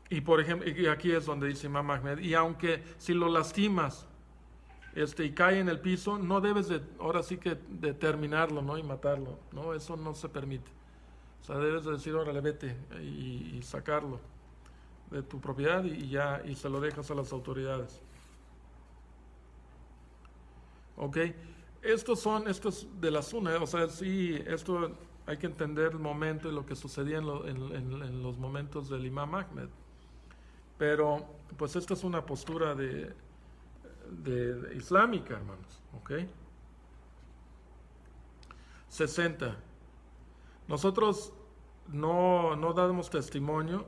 Y por ejemplo, y aquí es donde dice Imam Ahmed, y aunque si lo lastimas y cae en el piso, no debes de, ahora sí que de terminarlo, ¿no? Y matarlo, ¿no? Eso no se permite. O sea, debes de decir, órale, vete y sacarlo de tu propiedad y se lo dejas a las autoridades. ¿Ok? Estos de la sunna, o sea, sí, esto hay que entender el momento y lo que sucedía en los momentos del Imam Ahmed. Pero, pues esta es una postura de islámica, hermanos. ¿Ok? 60. Nosotros no damos testimonio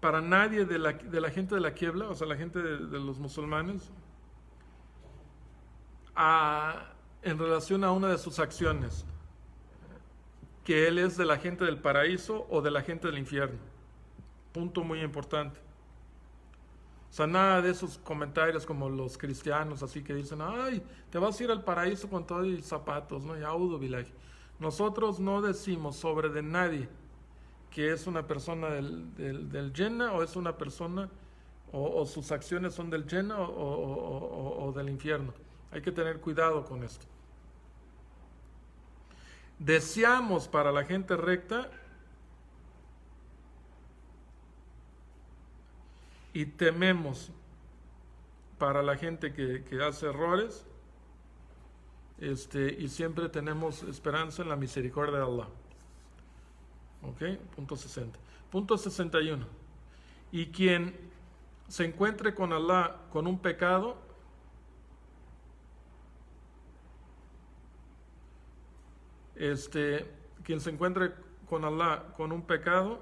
para nadie de la gente de la Qiebla, o sea, la gente de los musulmanes, en relación a una de sus acciones, que él es de la gente del paraíso o de la gente del infierno. Punto muy importante. O sea, nada de esos comentarios como los cristianos así que dicen, ay, te vas a ir al paraíso con todo y zapatos, ¿no? Yaudu billahi. Nosotros no decimos sobre de nadie que es una persona del Jannah, o es una persona o sus acciones son del Jannah o del infierno. Hay que tener cuidado con esto. Deseamos para la gente recta y tememos para la gente que hace errores, y siempre tenemos esperanza en la misericordia de Allah. ¿Ok? Punto 60. Punto 61. Y quien se encuentre con Allah con un pecado, quien se encuentre con Allah con un pecado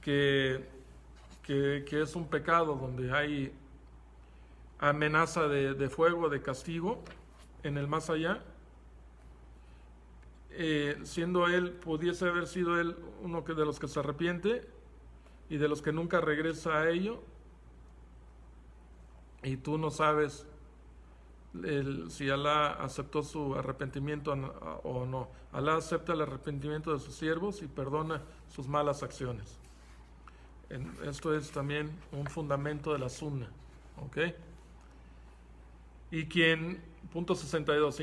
que es un pecado donde hay amenaza de fuego, de castigo en el más allá, pudiese haber sido él uno de los que se arrepiente y de los que nunca regresa a ello, y tú no sabes si Alá aceptó su arrepentimiento o no. Alá acepta el arrepentimiento de sus siervos y perdona sus malas acciones. Esto es también un fundamento de la sunna. ¿Ok? Y punto 62,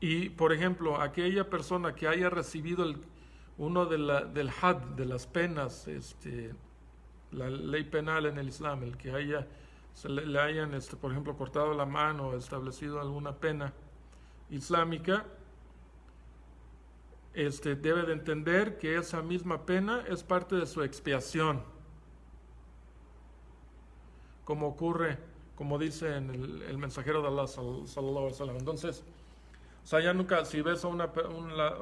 y por ejemplo, aquella persona que haya recibido uno del had, de las penas, la ley penal en el Islam, el que le hayan, por ejemplo, cortado la mano o establecido alguna pena islámica, debe de entender que esa misma pena es parte de su expiación, como ocurre, como dice en el mensajero de Allah sallallahu alaihi wasallam. Entonces, o sea, ya nunca, si ves a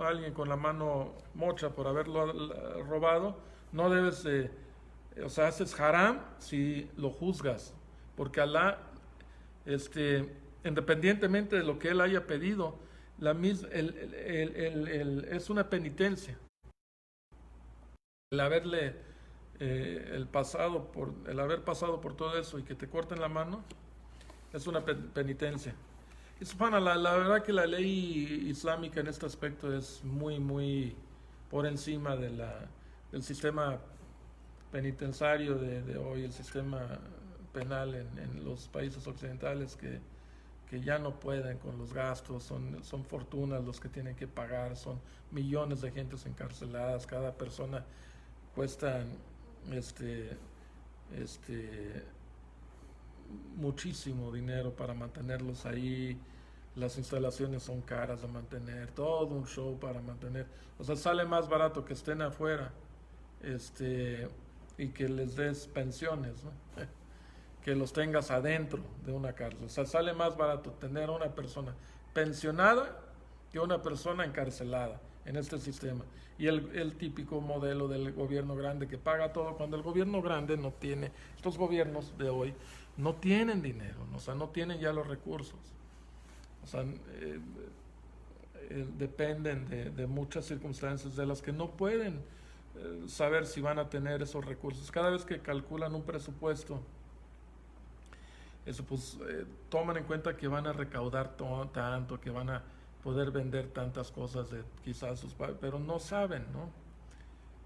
alguien con la mano mocha por haberlo robado, no debes, o sea, haces haram si lo juzgas, porque Alá, independientemente de lo que él haya pedido, es una penitencia. El haberle el haber pasado por todo eso y que te corten la mano es una penitencia. Y subhanallah, la verdad que la ley islámica en este aspecto es muy, muy por encima del sistema penitenciario de hoy, el sistema penal en los países occidentales que ya no pueden con los gastos, son fortunas los que tienen que pagar, son millones de gentes encarceladas, cada persona cuesta muchísimo dinero para mantenerlos ahí, las instalaciones son caras de mantener, todo un show para mantener, o sea, sale más barato que estén afuera, y que les des pensiones, ¿no? Que los tengas adentro de una cárcel, o sea, sale más barato tener a una persona pensionada que una persona encarcelada en este sistema. Y el típico modelo del gobierno grande que paga todo, cuando el gobierno grande no tiene, estos gobiernos de hoy no tienen dinero, o sea, no tienen ya los recursos, o sea, dependen de muchas circunstancias de las que no pueden saber si van a tener esos recursos. Cada vez que calculan un presupuesto, eso pues toman en cuenta que van a recaudar tanto, que van a poder vender tantas cosas de quizás pero no saben, ¿no?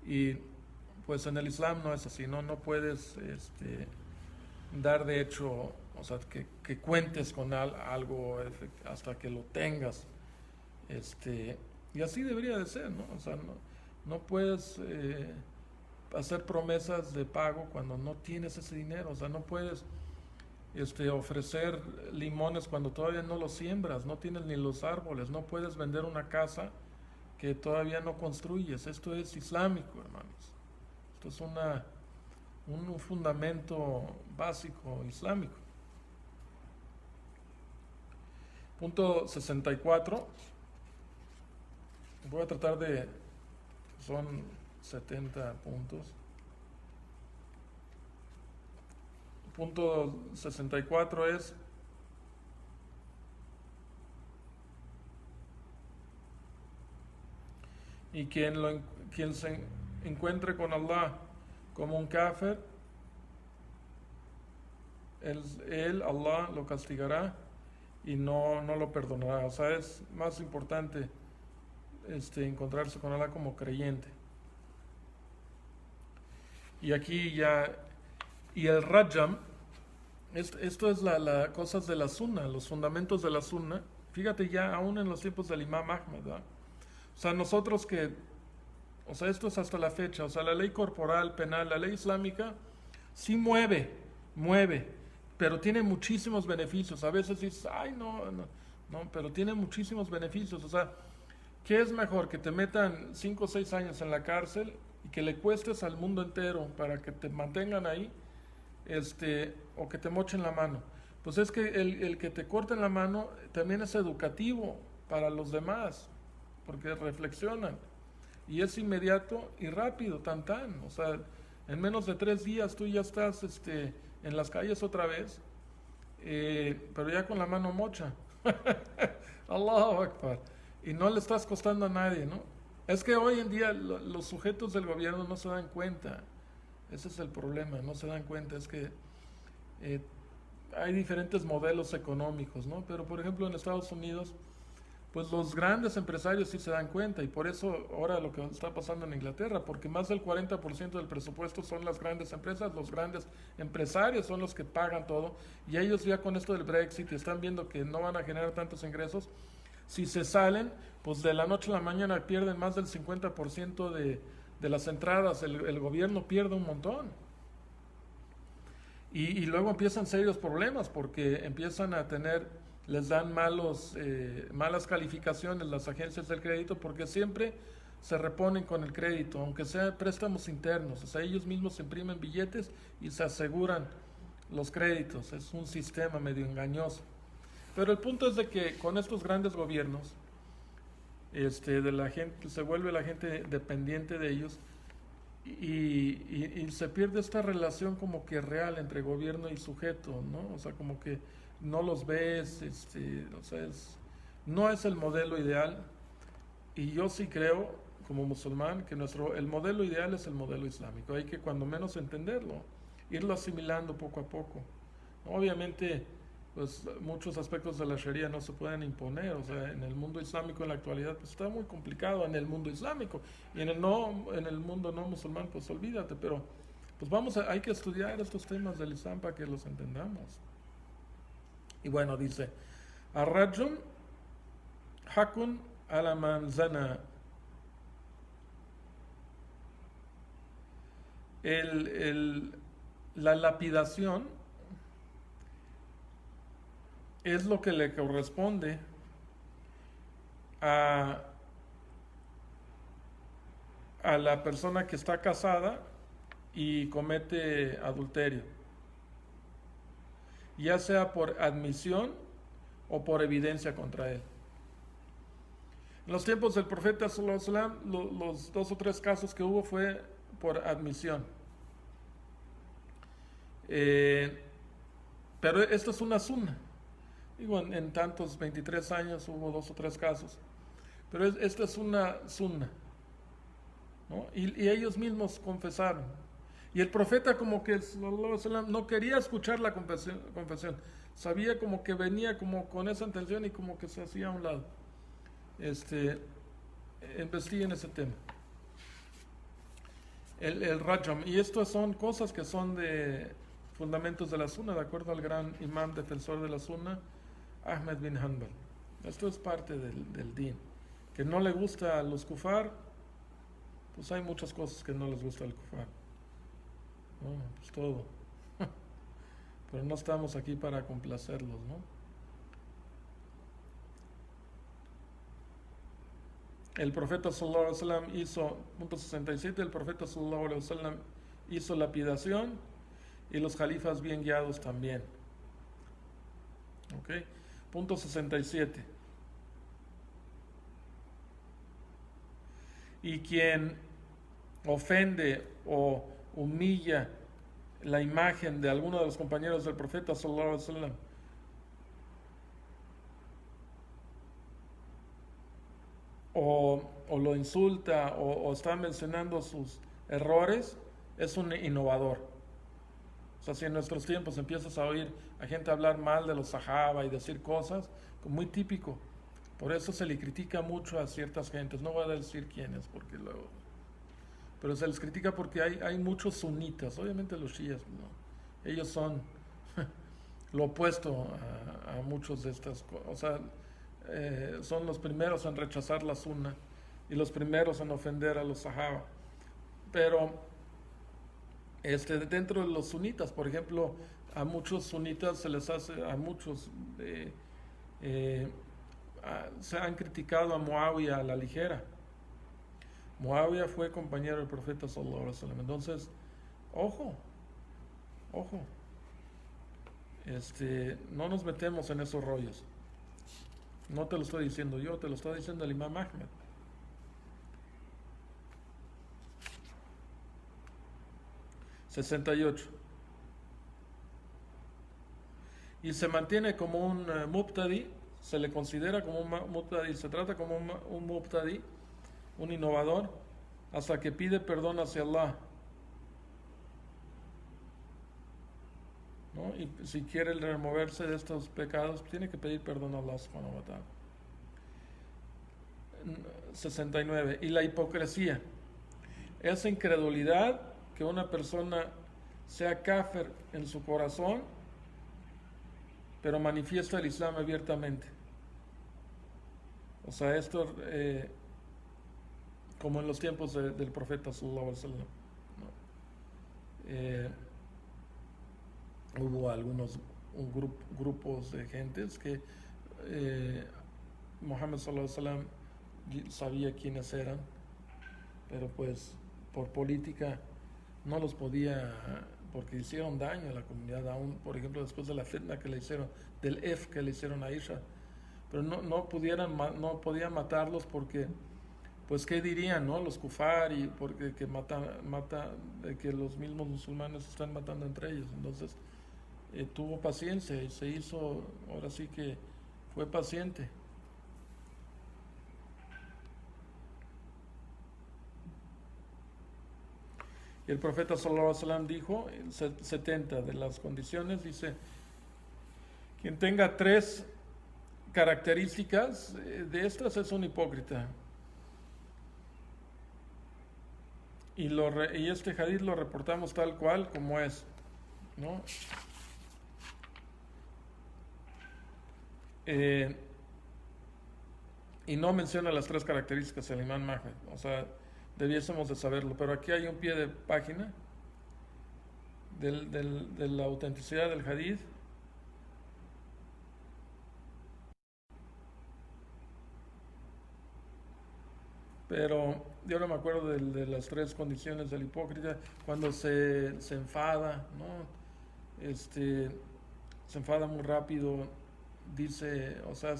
Y pues en el Islam no es así, no puedes dar de hecho, o sea, que cuentes con algo hasta que lo tengas, y así debería de ser, ¿no? O sea, no puedes hacer promesas de pago cuando no tienes ese dinero, o sea, no puedes ofrecer limones cuando todavía no los siembras, no tienes ni los árboles, no puedes vender una casa que todavía no construyes. Esto es islámico, hermanos. Esto es un fundamento básico islámico. Punto 64. Voy a tratar son 70 puntos. Punto 64 es y quien se encuentre con Allah como un kafir, Allah lo castigará y no lo perdonará. O sea, es más importante encontrarse con Allah como creyente. Y aquí y el rajam, esto es la cosas de la sunna, los fundamentos de la sunna. Fíjate ya aún en los tiempos del Imam Ahmed, ¿verdad? O sea, nosotros o sea, esto es hasta la fecha, o sea, la ley corporal, penal, la ley islámica, sí mueve, pero tiene muchísimos beneficios. A veces dices, ay, no, pero tiene muchísimos beneficios. O sea, ¿qué es mejor? Que te metan 5 o 6 años en la cárcel y que le cuestes al mundo entero para que te mantengan ahí, o que te mochen la mano. Pues es que el que te corten la mano también es educativo para los demás, porque reflexionan y es inmediato y rápido, tan. O sea, en menos de 3 días tú ya estás en las calles otra vez, pero ya con la mano mocha. Allahu Akbar. Y no le estás costando a nadie, ¿no? Es que hoy en día los sujetos del gobierno no se dan cuenta. Ese es el problema, no se dan cuenta. Es que eh, hay diferentes modelos económicos, ¿no? Pero por ejemplo en Estados Unidos, pues los grandes empresarios sí se dan cuenta y por eso ahora lo que está pasando en Inglaterra, porque más del 40% del presupuesto son las grandes empresas, los grandes empresarios son los que pagan todo y ellos ya con esto del Brexit están viendo que no van a generar tantos ingresos. Si se salen, pues de la noche a la mañana pierden más del 50% de las entradas, el gobierno pierde un montón. Y luego empiezan serios problemas porque empiezan a tener, les dan malas calificaciones las agencias del crédito porque siempre se reponen con el crédito, aunque sea préstamos internos. O sea, ellos mismos imprimen billetes y se aseguran los créditos. Es un sistema medio engañoso. Pero el punto es de que con estos grandes gobiernos, de la gente, se vuelve la gente dependiente de ellos y se pierde esta relación como que real entre gobierno y sujeto, ¿no? O sea, como que no los ves, o sea, no es el modelo ideal y yo sí creo, como musulmán, que el modelo ideal es el modelo islámico. Hay que cuando menos entenderlo, irlo asimilando poco a poco. Obviamente, pues muchos aspectos de la Sharia no se pueden imponer, o sea, en el mundo islámico en la actualidad pues está muy complicado en el mundo islámico y en el mundo no musulmán pues olvídate, pero pues hay que estudiar estos temas del Islam para que los entendamos. Y bueno, dice, Ar-Rajum Hakun ala man zana. La lapidación es lo que le corresponde a la persona que está casada y comete adulterio, ya sea por admisión o por evidencia contra él. En los tiempos del profeta sallallahu alaihi wasallam, los 2 o 3 casos que hubo fue por admisión. Pero esto es una sunna. Digo, en tantos 23 años hubo 2 o 3 casos. Pero esta es una sunna, ¿no? Y ellos mismos confesaron. Y el profeta como que no quería escuchar la confesión. Sabía como que venía como con esa intención y como que se hacía a un lado. Investiguen ese tema. El Rajam. Y estas son cosas que son de fundamentos de la sunna, de acuerdo al gran imán defensor de la sunna, Ahmed bin Hanbal. Esto es parte del din. Que no le gusta a los kufar, pues hay muchas cosas que no les gusta al kufar. No, pues todo. Pero no estamos aquí para complacerlos, ¿no? El profeta sallallahu alaihi wasallam hizo, punto 67, el profeta sallallahu alaihi wasallam hizo lapidación y los califas bien guiados también. ¿Ok? Punto 67. Y quien ofende o humilla la imagen de alguno de los compañeros del profeta sallallahu alaihi wasallam o lo insulta o está mencionando sus errores, es un innovador. O sea, si en nuestros tiempos empiezas a oír a gente hablar mal de los sahaba y decir cosas, muy típico. Por eso se le critica mucho a ciertas gentes. No voy a decir quiénes, porque luego... Pero se les critica porque hay muchos sunitas, obviamente los shias, ¿no? Ellos son lo opuesto a muchos de estas cosas. O sea, son los primeros en rechazar la sunna y los primeros en ofender a los sahaba. Pero dentro de los sunitas, por ejemplo, a muchos sunitas se les hace, a muchos se han criticado a Muawiyah a la ligera. Muawiyah fue compañero del profeta sallallahu alaihi wasallam. Entonces, ojo, no nos metemos en esos rollos. No te lo estoy diciendo yo, te lo está diciendo el Imam Ahmed. ...68... y se mantiene como un mubtadi, se le considera como un mubtadi, se trata como un mubtadi, un innovador, hasta que pide perdón hacia Allah. ¿no? Y si quiere removerse de estos pecados, tiene que pedir perdón a Allah subhanahu wa ta'ala. 69. Y la hipocresía. Esa incredulidad que una persona sea kafir en su corazón, pero manifiesta el Islam abiertamente. O sea, esto como en los tiempos del profeta sallallahu alaihi wasallam, ¿no? Hubo algunos grupos de gentes que Muhammad sallallahu alaihi wasallam sabía quiénes eran, pero pues por política no los podía, porque hicieron daño a la comunidad, aún por ejemplo después de la fitna que le hicieron, del que le hicieron a Aisha, pero no podían matarlos porque pues qué dirían, ¿no? Los kufar, y porque que los mismos musulmanes están matando entre ellos. Entonces tuvo paciencia y se hizo, ahora sí que fue paciente. Y el profeta sallallahu alaihi wasallam dijo, 70 de las condiciones, dice, quien tenga 3 características de estas es un hipócrita. Y este hadith lo reportamos tal cual como es, ¿no? Y no menciona las 3 características del imán Ahmed, o sea, debiésemos de saberlo, pero aquí hay un pie de página de la autenticidad del hadith. Pero yo no me acuerdo de las 3 condiciones del hipócrita, cuando se enfada, ¿no? Se enfada muy rápido, dice, o sea,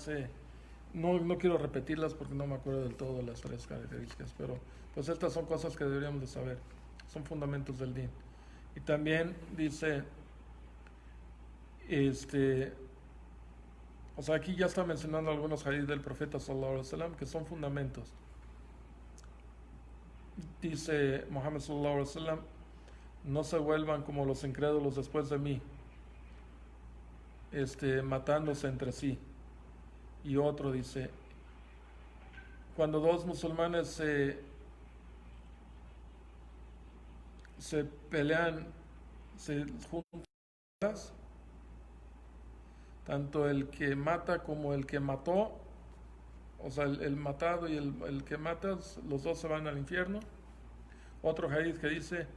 no quiero repetirlas porque no me acuerdo del todo de las 3 características, pero pues estas son cosas que deberíamos de saber, son fundamentos del din. Y también dice, o sea, aquí ya está mencionando algunos hadith del profeta sallallahu alaihi wasallam que son fundamentos. Dice Muhammad sallallahu alaihi wasallam, no se vuelvan como los incrédulos después de mí, matándose entre sí. Y otro dice, cuando 2 musulmanes se pelean, se juntan, tanto el que mata como el que mató, o sea, el matado y el que mata, los 2 se van al infierno. Otro hadith que dice,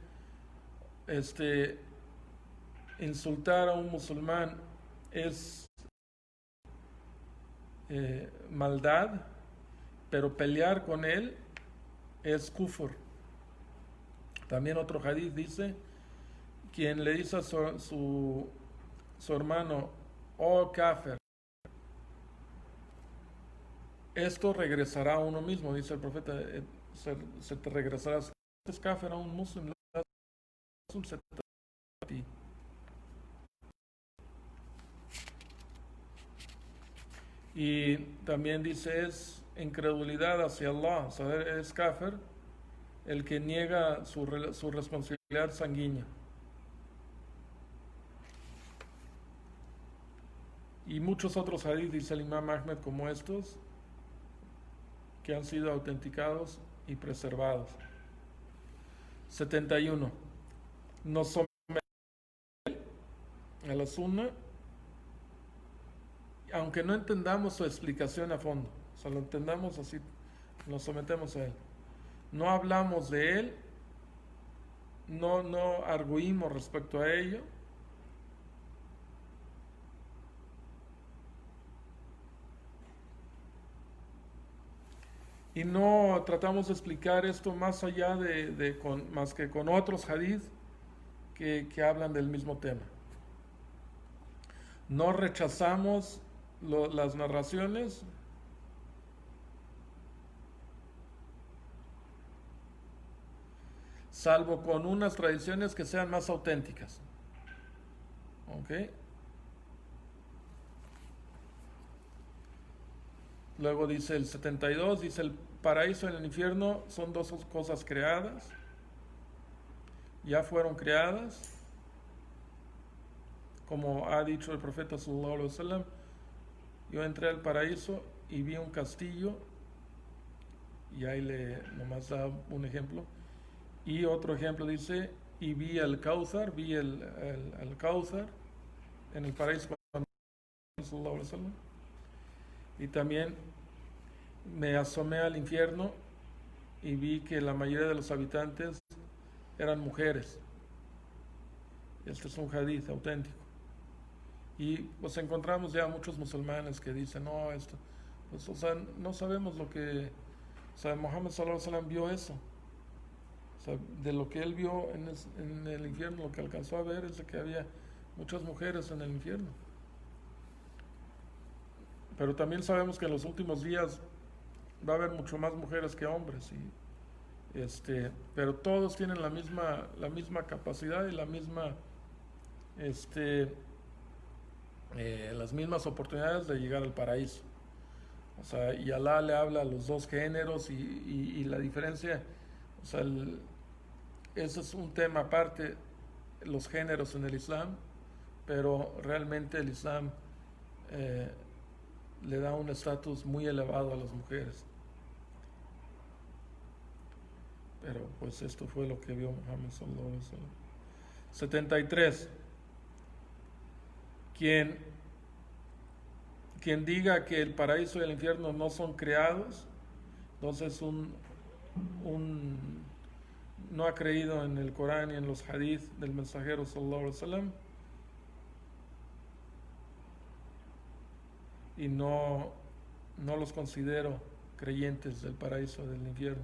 insultar a un musulmán es maldad, pero pelear con él es kufr. También otro hadith dice, quien le dice a su hermano, oh kafir, esto regresará a uno mismo, dice el profeta, se te regresará. Si es kafir a un muslim, se te a ti. Y también dice, es incredulidad hacia Allah, o sea, es kafir el que niega su responsabilidad sanguínea. Y muchos otros hadith, dice el imam Ahmed, como estos, que han sido autenticados y preservados. 71. Nos sometemos a la sunna, aunque no entendamos su explicación a fondo, o sea, lo entendamos así, nos sometemos a él. No hablamos de él, no arguimos respecto a ello. Y no tratamos de explicar esto más allá más que con otros hadith que hablan del mismo tema. No rechazamos las narraciones, salvo con unas tradiciones que sean más auténticas. ¿Ok? Luego dice el 72, dice el paraíso y el infierno son 2 cosas creadas, ya fueron creadas, como ha dicho el profeta sallallahu alaihi wasallam, yo entré al paraíso y vi un castillo, y ahí le nomás da un ejemplo, y otro ejemplo dice, y vi el Kauthar, el Kauthar en el paraíso sallallahu alaihi wasallam, y también me asomé al infierno y vi que la mayoría de los habitantes eran mujeres. Este es un hadith auténtico. Y pues encontramos ya muchos musulmanes que dicen, no, esto, pues, o sea, no sabemos lo que, o sea, Muhammad sallallahu alaihi wasallam vio eso. O sea, de lo que él vio en el infierno, lo que alcanzó a ver es de que había muchas mujeres en el infierno. Pero también sabemos que en los últimos días va a haber mucho más mujeres que hombres, pero todos tienen la misma capacidad y las mismas oportunidades de llegar al paraíso. O sea, y Alá le habla a los dos géneros y la diferencia, o sea, ese es un tema aparte, los géneros en el Islam, pero realmente el Islam le da un estatus muy elevado a las mujeres. Pero pues esto fue lo que vio Muhammad sallallahu alaihi wasallam. 73. Quien diga que el paraíso y el infierno no son creados, entonces no ha creído en el Corán y en los hadith del mensajero sallallahu alaihi wasallam, y no los considero creyentes del paraíso y del infierno.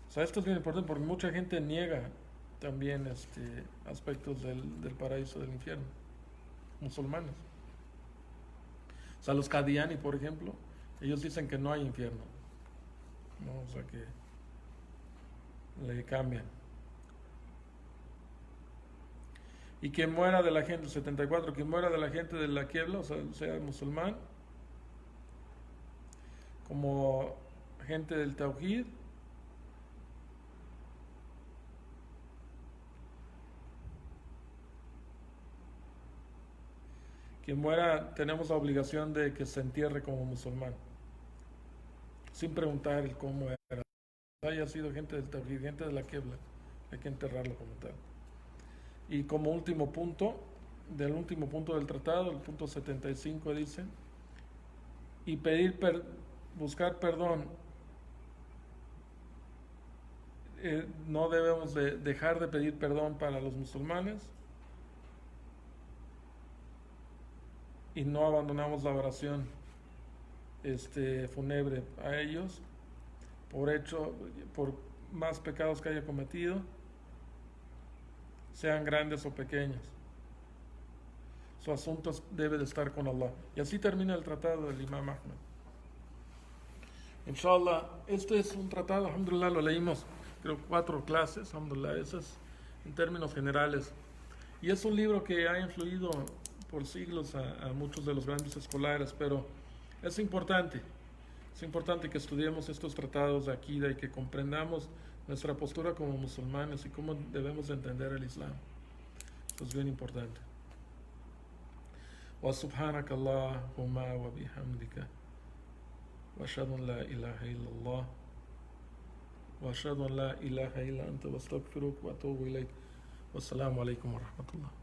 O sea, esto es bien importante porque mucha gente niega también aspectos del paraíso y del infierno, musulmanes. O sea, los Qadiani, por ejemplo, ellos dicen que no hay infierno, ¿no? O sea, que le cambian. Y quien muera de la gente, 74, quien muera de la gente de la Qiebla, o sea musulmán, como gente del Tawhid, quien muera, tenemos la obligación de que se entierre como musulmán, sin preguntar el cómo era. Haya sido gente del Tawhid, gente de la Qiebla, hay que enterrarlo como tal. Y como último punto, del último punto del tratado, el punto 75 dice, y buscar perdón, no debemos de dejar de pedir perdón para los musulmanes, y no abandonamos la oración fúnebre a ellos por más pecados que haya cometido, sean grandes o pequeños. Su asunto debe de estar con Allah. Y así termina el tratado del Imam Ahmed. Inshallah, este es un tratado, alhamdulillah, lo leímos, creo, 4 clases, alhamdulillah, eso es en términos generales. Y es un libro que ha influido por siglos a muchos de los grandes escolares, pero es importante que estudiemos estos tratados de Akida y que comprendamos nuestra postura como musulmanes y cómo debemos de entender el Islam. Esto es bien importante. Wa subhanaka Allahumma wa bihamdika wa ashhadu an la ilaha illallah wa ashhadu an la ilaha illa anta wa astaghfiruka wa atubu ilayk. Wassalamu alaikum wa rahmatullah.